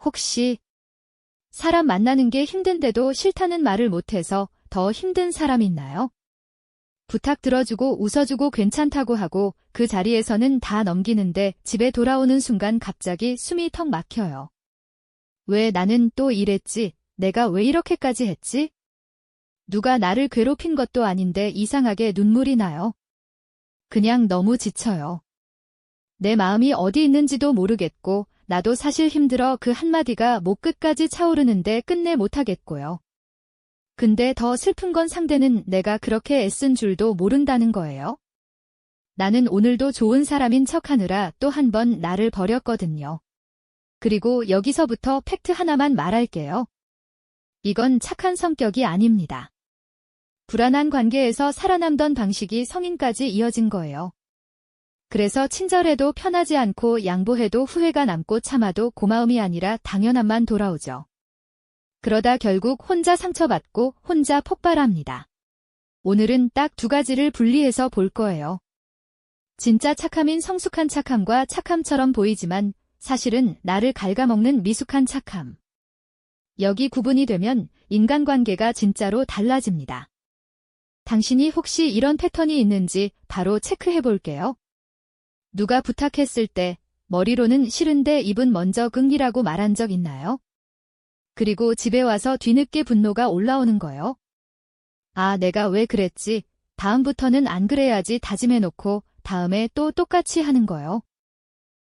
혹시 사람 만나는 게 힘든데도 싫다는 말을 못해서 더 힘든 사람 있나요? 부탁 들어주고 웃어주고 괜찮다고 하고 그 자리에서는 다 넘기는데 집에 돌아오는 순간 갑자기 숨이 턱 막혀요. 왜 나는 또 이랬지? 내가 왜 이렇게까지 했지? 누가 나를 괴롭힌 것도 아닌데 이상하게 눈물이 나요. 그냥 너무 지쳐요. 내 마음이 어디 있는지도 모르겠고 나도 사실 힘들어 그 한마디가 목 끝까지 차오르는데 끝내 못하겠고요. 근데 더 슬픈 건 상대는 내가 그렇게 애쓴 줄도 모른다는 거예요. 나는 오늘도 좋은 사람인 척하느라 또 한 번 나를 버렸거든요. 그리고 여기서부터 팩트 하나만 말할게요. 이건 착한 성격이 아닙니다. 불안한 관계에서 살아남던 방식이 성인까지 이어진 거예요. 그래서 친절해도 편하지 않고 양보해도 후회가 남고 참아도 고마움이 아니라 당연함만 돌아오죠. 그러다 결국 혼자 상처받고 혼자 폭발합니다. 오늘은 딱 두 가지를 분리해서 볼 거예요. 진짜 착함인 성숙한 착함과 착함처럼 보이지만 사실은 나를 갉아먹는 미숙한 착함. 여기 구분이 되면 인간관계가 진짜로 달라집니다. 당신이 혹시 이런 패턴이 있는지 바로 체크해 볼게요. 누가 부탁했을 때 머리로는 싫은데 입은 먼저 응이라고 말한 적 있나요? 그리고 집에 와서 뒤늦게 분노가 올라오는 거요. 아, 내가 왜 그랬지? 다음부터는 안 그래야지 다짐해놓고 다음에 또 똑같이 하는 거요.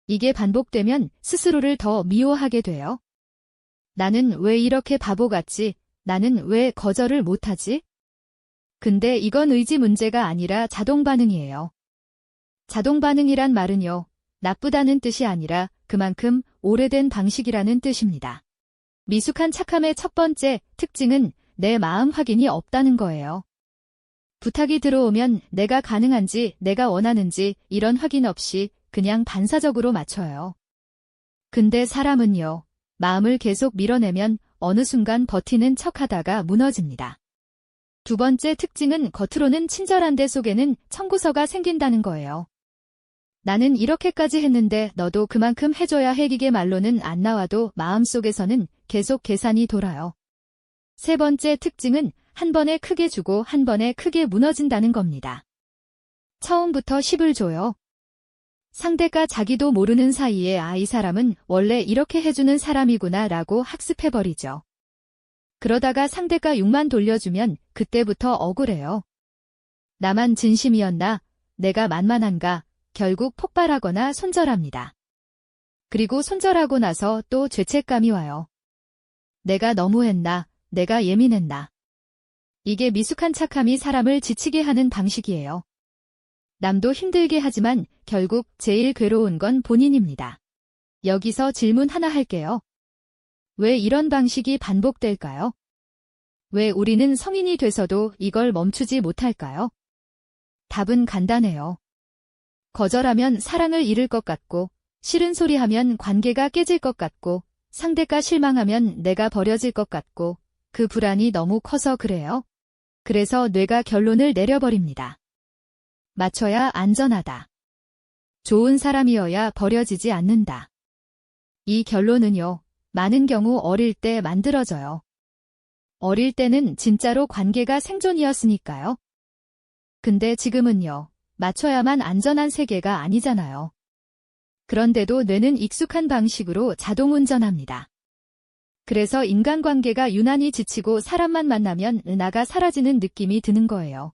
이게 반복되면 스스로를 더 미워하게 돼요. 나는 왜 이렇게 바보 같지? 나는 왜 거절을 못하지? 근데 이건 의지 문제가 아니라 자동 반응이에요. 자동 반응이란 말은요, 나쁘다는 뜻이 아니라 그만큼 오래된 방식이라는 뜻입니다. 미숙한 착함의 첫 번째 특징은 내 마음 확인이 없다는 거예요. 부탁이 들어오면 내가 가능한지, 내가 원하는지 이런 확인 없이 그냥 반사적으로 맞춰요. 근데 사람은요, 마음을 계속 밀어내면 어느 순간 버티는 척하다가 무너집니다. 두 번째 특징은 겉으로는 친절한데 속에는 청구서가 생긴다는 거예요. 나는 이렇게까지 했는데 너도 그만큼 해줘야 해. 이게 말로는 안 나와도 마음속에서는 계속 계산이 돌아요. 세 번째 특징은 한 번에 크게 주고 한 번에 크게 무너진다는 겁니다. 처음부터 10을 줘요. 상대가 자기도 모르는 사이에 이 사람은 원래 이렇게 해주는 사람이구나 라고 학습해버리죠. 그러다가 상대가 6만 돌려주면 그때부터 억울해요. 나만 진심이었나? 내가 만만한가? 결국 폭발하거나 손절합니다. 그리고 손절하고 나서 또 죄책감이 와요. 내가 너무했나? 내가 예민했나? 이게 미숙한 착함이 사람을 지치게 하는 방식이에요. 남도 힘들게 하지만 결국 제일 괴로운 건 본인입니다. 여기서 질문 하나 할게요. 왜 이런 방식이 반복될까요? 왜 우리는 성인이 돼서도 이걸 멈추지 못할까요? 답은 간단해요. 거절하면 사랑을 잃을 것 같고, 싫은 소리 하면 관계가 깨질 것 같고, 상대가 실망하면 내가 버려질 것 같고, 그 불안이 너무 커서 그래요. 그래서 뇌가 결론을 내려버립니다. 맞춰야 안전하다. 좋은 사람이어야 버려지지 않는다. 이 결론은요, 많은 경우 어릴 때 만들어져요. 어릴 때는 진짜로 관계가 생존이었으니까요. 근데 지금은요, 맞춰야만 안전한 세계가 아니잖아요. 그런데도 뇌는 익숙한 방식으로 자동운전합니다. 그래서 인간관계가 유난히 지치고 사람만 만나면 은하가 사라지는 느낌이 드는 거예요.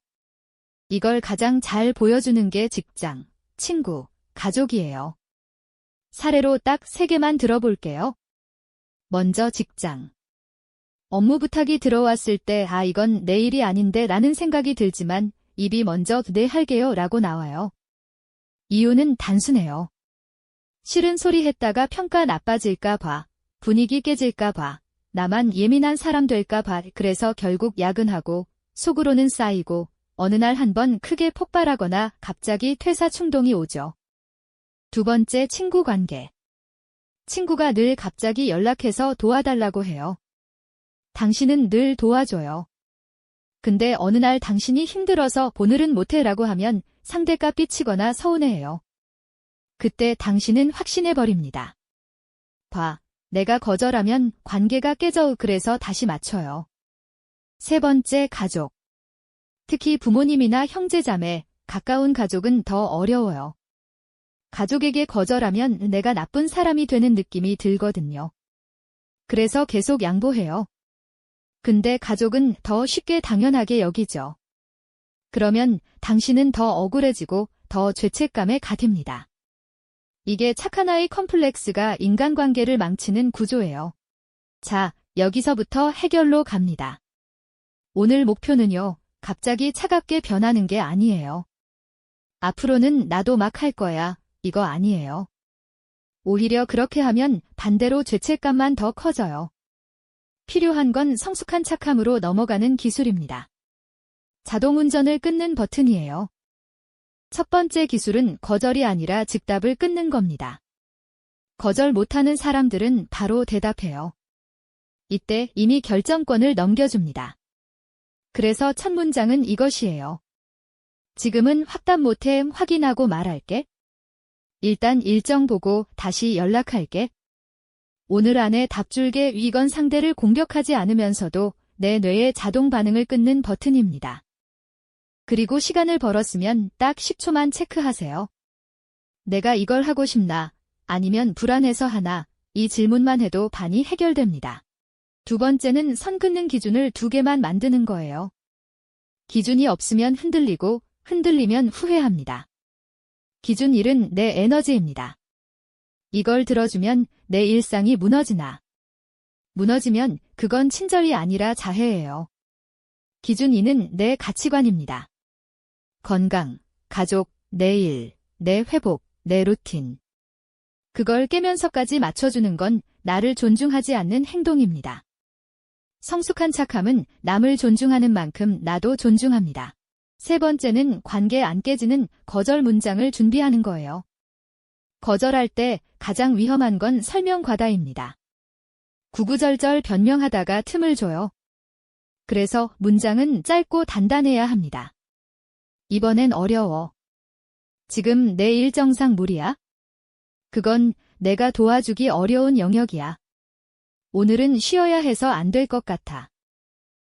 이걸 가장 잘 보여주는 게 직장, 친구, 가족이에요. 사례로 딱 3개만 들어볼게요. 먼저 직장. 업무 부탁이 들어왔을 때 이건 내 일이 아닌데 라는 생각이 들지만 입이 먼저 네 할게요 라고 나와요. 이유는 단순해요. 싫은 소리 했다가 평가 나빠질까 봐, 분위기 깨질까 봐, 나만 예민한 사람 될까 봐. 그래서 결국 야근하고 속으로는 쌓이고 어느 날 한 번 크게 폭발하거나 갑자기 퇴사 충동이 오죠. 두 번째, 친구 관계. 친구가 늘 갑자기 연락해서 도와달라고 해요. 당신은 늘 도와줘요. 근데 어느 날 당신이 힘들어서 오늘은 못해라고 하면 상대가 삐치거나 서운해해요. 그때 당신은 확신해버립니다. 봐, 내가 거절하면 관계가 깨져 그래서 다시 맞춰요. 세 번째, 가족. 특히 부모님이나 형제자매, 가까운 가족은 더 어려워요. 가족에게 거절하면 내가 나쁜 사람이 되는 느낌이 들거든요. 그래서 계속 양보해요. 근데 가족은 더 쉽게 당연하게 여기죠. 그러면 당신은 더 억울해지고 더 죄책감에 갇힙니다. 이게 착한 아이 컴플렉스가 인간관계를 망치는 구조예요. 자, 여기서부터 해결로 갑니다. 오늘 목표는요, 갑자기 차갑게 변하는 게 아니에요. 앞으로는 나도 막 할 거야, 이거 아니에요. 오히려 그렇게 하면 반대로 죄책감만 더 커져요. 필요한 건 성숙한 착함으로 넘어가는 기술입니다. 자동운전을 끊는 버튼이에요. 첫 번째 기술은 거절이 아니라 즉답을 끊는 겁니다. 거절 못하는 사람들은 바로 대답해요. 이때 이미 결정권을 넘겨줍니다. 그래서 첫 문장은 이것이에요. 지금은 확답 못해 확인하고 말할게. 일단 일정 보고 다시 연락할게. 오늘 안에 답 줄게. 이건 상대를 공격하지 않으면서도 내 뇌의 자동 반응을 끊는 버튼입니다. 그리고 시간을 벌었으면 딱 10초만 체크하세요. 내가 이걸 하고 싶나? 아니면 불안해서 하나? 이 질문만 해도 반이 해결됩니다. 두 번째는 선 긋는 기준을 2개만 만드는 거예요. 기준이 없으면 흔들리고 흔들리면 후회합니다. 기준 1은 내 에너지입니다. 이걸 들어주면 내 일상이 무너지나. 무너지면 그건 친절이 아니라 자해예요. 기준 2는 내 가치관입니다. 건강, 가족, 내 일, 내 회복, 내 루틴. 그걸 깨면서까지 맞춰주는 건 나를 존중하지 않는 행동입니다. 성숙한 착함은 남을 존중하는 만큼 나도 존중합니다. 세 번째는 관계 안 깨지는 거절 문장을 준비하는 거예요. 거절할 때 가장 위험한 건 설명 과다입니다. 구구절절 변명하다가 틈을 줘요. 그래서 문장은 짧고 단단해야 합니다. 이번엔 어려워. 지금 내 일정상 무리야? 그건 내가 도와주기 어려운 영역이야. 오늘은 쉬어야 해서 안 될 것 같아.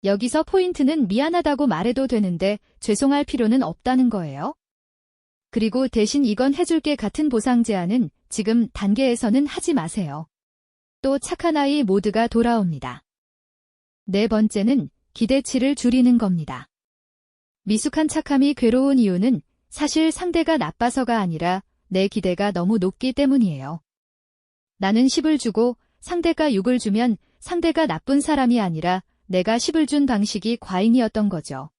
여기서 포인트는 미안하다고 말해도 되는데 죄송할 필요는 없다는 거예요. 그리고 대신 이건 해줄게 같은 보상 제안은 지금 단계에서는 하지 마세요. 또 착한 아이 모드가 돌아옵니다. 네 번째는 기대치를 줄이는 겁니다. 미숙한 착함이 괴로운 이유는 사실 상대가 나빠서가 아니라 내 기대가 너무 높기 때문이에요. 나는 10을 주고 상대가 6을 주면 상대가 나쁜 사람이 아니라 내가 10을 준 방식이 과잉이었던 거죠.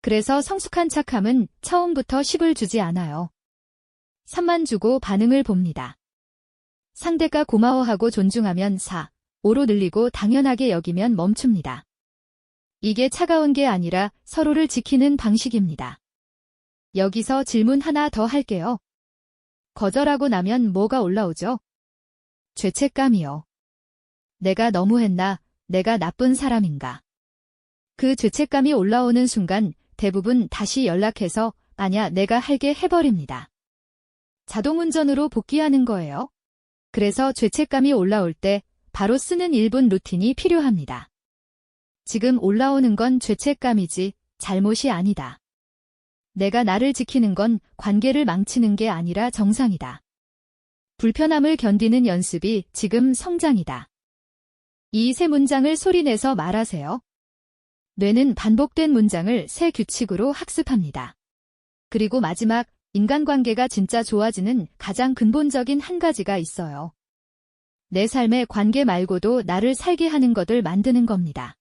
그래서 성숙한 착함은 처음부터 10을 주지 않아요. 3만 주고 반응을 봅니다. 상대가 고마워하고 존중하면 4, 5로 늘리고 당연하게 여기면 멈춥니다. 이게 차가운 게 아니라 서로를 지키는 방식입니다. 여기서 질문 하나 더 할게요. 거절하고 나면 뭐가 올라오죠? 죄책감이요. 내가 너무했나? 내가 나쁜 사람인가? 그 죄책감이 올라오는 순간 대부분 다시 연락해서 아냐 내가 할게 해버립니다. 자동운전으로 복귀하는 거예요. 그래서 죄책감이 올라올 때 바로 쓰는 1분 루틴이 필요합니다. 지금 올라오는 건 죄책감이지 잘못이 아니다. 내가 나를 지키는 건 관계를 망치는 게 아니라 정상이다. 불편함을 견디는 연습이 지금 성장이다. 이 세 문장을 소리내서 말하세요. 뇌는 반복된 문장을 새 규칙으로 학습합니다. 그리고 마지막, 인간관계가 진짜 좋아지는 가장 근본적인 한 가지가 있어요. 내 삶의 관계 말고도 나를 살게 하는 것을 만드는 겁니다.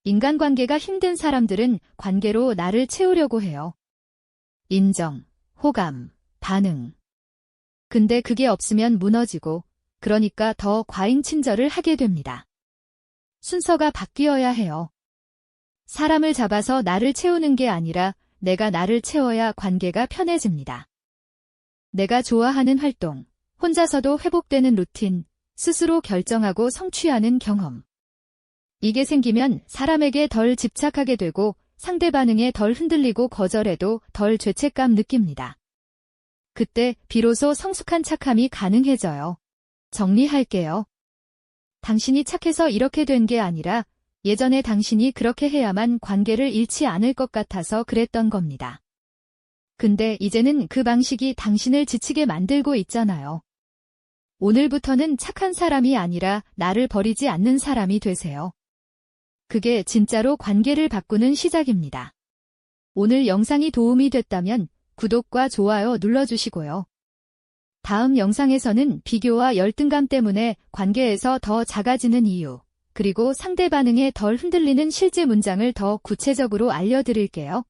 인간관계가 힘든 사람들은 관계로 나를 채우려고 해요. 인정, 호감, 반응. 근데 그게 없으면 무너지고, 그러니까 더 과잉 친절을 하게 됩니다. 순서가 바뀌어야 해요. 사람을 잡아서 나를 채우는 게 아니라 내가 나를 채워야 관계가 편해집니다. 내가 좋아하는 활동, 혼자서도 회복되는 루틴, 스스로 결정하고 성취하는 경험. 이게 생기면 사람에게 덜 집착하게 되고 상대 반응에 덜 흔들리고 거절해도 덜 죄책감 느낍니다. 그때 비로소 성숙한 착함이 가능해져요. 정리할게요. 당신이 착해서 이렇게 된 게 아니라 예전에 당신이 그렇게 해야만 관계를 잃지 않을 것 같아서 그랬던 겁니다. 근데 이제는 그 방식이 당신을 지치게 만들고 있잖아요. 오늘부터는 착한 사람이 아니라 나를 버리지 않는 사람이 되세요. 그게 진짜로 관계를 바꾸는 시작입니다. 오늘 영상이 도움이 됐다면 구독과 좋아요 눌러주시고요. 다음 영상에서는 비교와 열등감 때문에 관계에서 더 작아지는 이유, 그리고 상대 반응에 덜 흔들리는 실제 문장을 더 구체적으로 알려드릴게요.